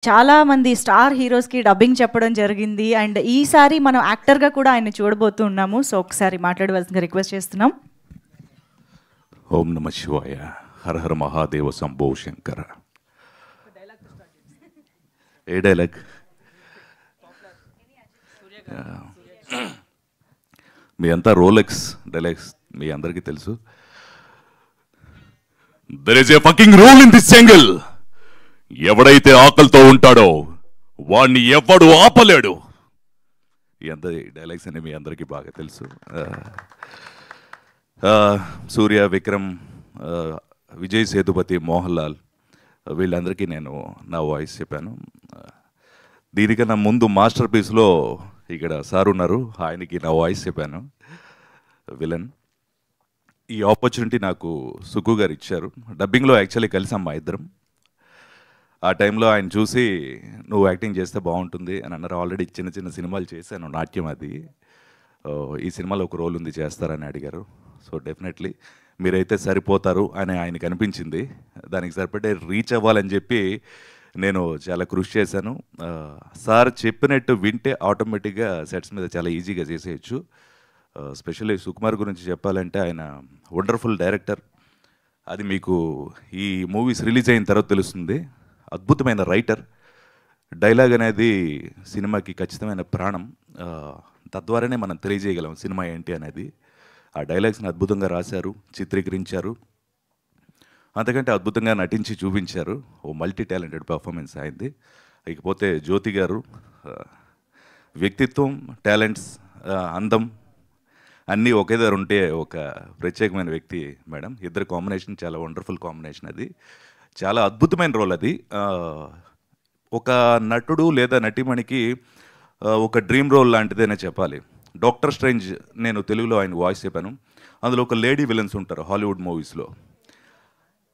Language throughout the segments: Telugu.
చాలా మంది స్టార్ హీరోస్కి డబ్బింగ్ చెప్పడం జరిగింది అండ్ ఈసారి మనం యాక్టర్గా కూడా ఆయన చూడబోతున్నాము. సో ఒకసారి మాట్లాడవలసిందిగా రిక్వెస్ట్ చేస్తున్నాం. ఓం నమ శివాయ, హర హర మహాదేవ శంభో శంకర. ఏ డైలాగ్? మీ అంతా రోలెక్స్ డైలాగ్స్ మీ అందరికీ తెలుసు. There is a fucking rule in this jungle. ఎవడైతే ఆకలితో ఉంటాడో వాడిని ఎవడు ఆపలేడు. ఎంత డైలాగ్స్ అని మీ అందరికీ బాగా తెలుసు. సూర్య, విక్రమ్, విజయ్ సేతుపతి, మోహన్ లాల్ వీళ్ళందరికీ నేను నా వాయిస్ చెప్పాను. దీనికన్నా ముందు మాస్టర్ పీస్లో ఇక్కడ సార్ ఉన్నారు, ఆయనకి నా వాయిస్ చెప్పాను విలన్. ఈ ఆపర్చునిటీ నాకు సుక్కు గారు ఇచ్చారు. డబ్బింగ్లో యాక్చువల్లీ కలిసాం మా ఇద్దరం. ఆ టైంలో ఆయన చూసి నువ్వు యాక్టింగ్ చేస్తే బాగుంటుంది అని అన్నారు. ఆల్రెడీ చిన్న చిన్న సినిమాలు చేశాను, నాట్యం అది. ఈ సినిమాలో ఒక రోల్ ఉంది, చేస్తారని అడిగారు. సో డెఫినెట్లీ మీరైతే సరిపోతారు అని ఆయనకు అనిపించింది. దానికి సరిపడే రీచ్ అవ్వాలని చెప్పి నేను చాలా కృషి చేశాను. సార్ చెప్పినట్టు వింటే ఆటోమేటిక్గా సెట్స్ మీద చాలా ఈజీగా చేసేయచ్చు. స్పెషల్లీ సుకుమార్ గురించి చెప్పాలంటే ఆయన వండర్ఫుల్ డైరెక్టర్. అది మీకు ఈ మూవీస్ రిలీజ్ అయిన తర్వాత తెలుస్తుంది. అద్భుతమైన రైటర్. డైలాగ్ అనేది సినిమాకి ఖచ్చితమైన ప్రాణం. తద్వారానే మనం తెలియజేయగలం సినిమా ఏంటి అనేది. ఆ డైలాగ్స్ని అద్భుతంగా రాశారు, చిత్రీకరించారు, అంతకంటే అద్భుతంగా నటించి చూపించారు. ఓ మల్టీ టాలెంటెడ్ పర్ఫార్మెన్స్ అయింది. ఇకపోతే జ్యోతి గారు వ్యక్తిత్వం, టాలెంట్స్, అందం అన్నీ ఒకే దగ్గర ఉంటే ఒక ప్రత్యేకమైన వ్యక్తి మేడం. ఇద్దరు కాంబినేషన్ చాలా వండర్ఫుల్ కాంబినేషన్. అది చాలా అద్భుతమైన రోల్. అది ఒక నటుడు లేదా నటిమణికి ఒక డ్రీమ్ రోల్ లాంటిదేనే చెప్పాలి. డాక్టర్ స్ట్రేంజ్ నేను తెలుగులో ఆయన వాయిస్ చెప్పాను. అందులో ఒక లేడీ విలన్స్ ఉంటారు హాలీవుడ్ మూవీస్లో.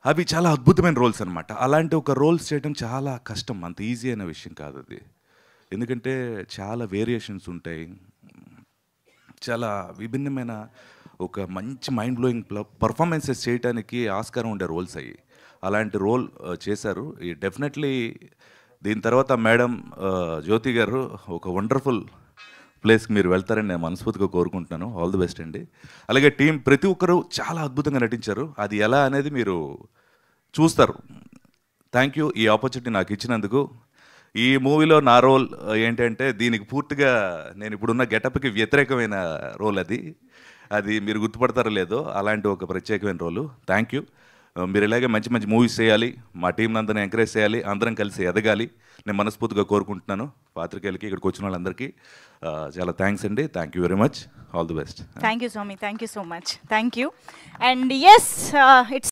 అవి చాలా అద్భుతమైన రోల్స్ అనమాట. అలాంటి ఒక రోల్స్ చేయడం చాలా కష్టం, అంత ఈజీ అయిన విషయం కాదు అది. ఎందుకంటే చాలా వేరియేషన్స్ ఉంటాయి, చాలా విభిన్నమైన ఒక మంచి మైండ్ బ్లోయింగ్ పర్ఫార్మెన్సెస్ చేయడానికి ఆస్కారం ఉండే రోల్స్ అయ్యి. అలాంటి రోల్ చేశారు. డెఫినెట్లీ దీని తర్వాత మేడం జ్యోతి గారు ఒక వండర్ఫుల్ ప్లేస్కి మీరు వెళ్తారని నేను మనస్ఫూర్తిగా కోరుకుంటున్నాను. ఆల్ ది బెస్ట్ అండి. అలాగే టీం ప్రతి ఒక్కరూ చాలా అద్భుతంగా నటించారు. అది ఎలా అనేది మీరు చూస్తారు. థ్యాంక్ యూ ఈ ఆపర్చునిటీ నాకు ఇచ్చినందుకు. ఈ మూవీలో నా రోల్ ఏంటంటే దీనికి పూర్తిగా నేను ఇప్పుడున్న గెటప్కి వ్యతిరేకమైన రోల్. అది మీరు గుర్తుపడతారో లేదో అలాంటి ఒక ప్రత్యేకమైన రోలు. Thank you. మీరు ఇలాగే మంచి మంచి మూవీస్ చేయాలి, మా టీంని అందరిని ఎంకరేజ్ చేయాలి, అందరం కలిసి ఎదగాలి నేను మనస్ఫూర్తిగా కోరుకుంటున్నాను. పాత్రికేయులకి, ఇక్కడికి వచ్చిన వాళ్ళందరికీ చాలా థ్యాంక్స్ అండి. Thank you very much. All the best. Thank you స్వామి. Thank you so much. Thank you. And yes, it's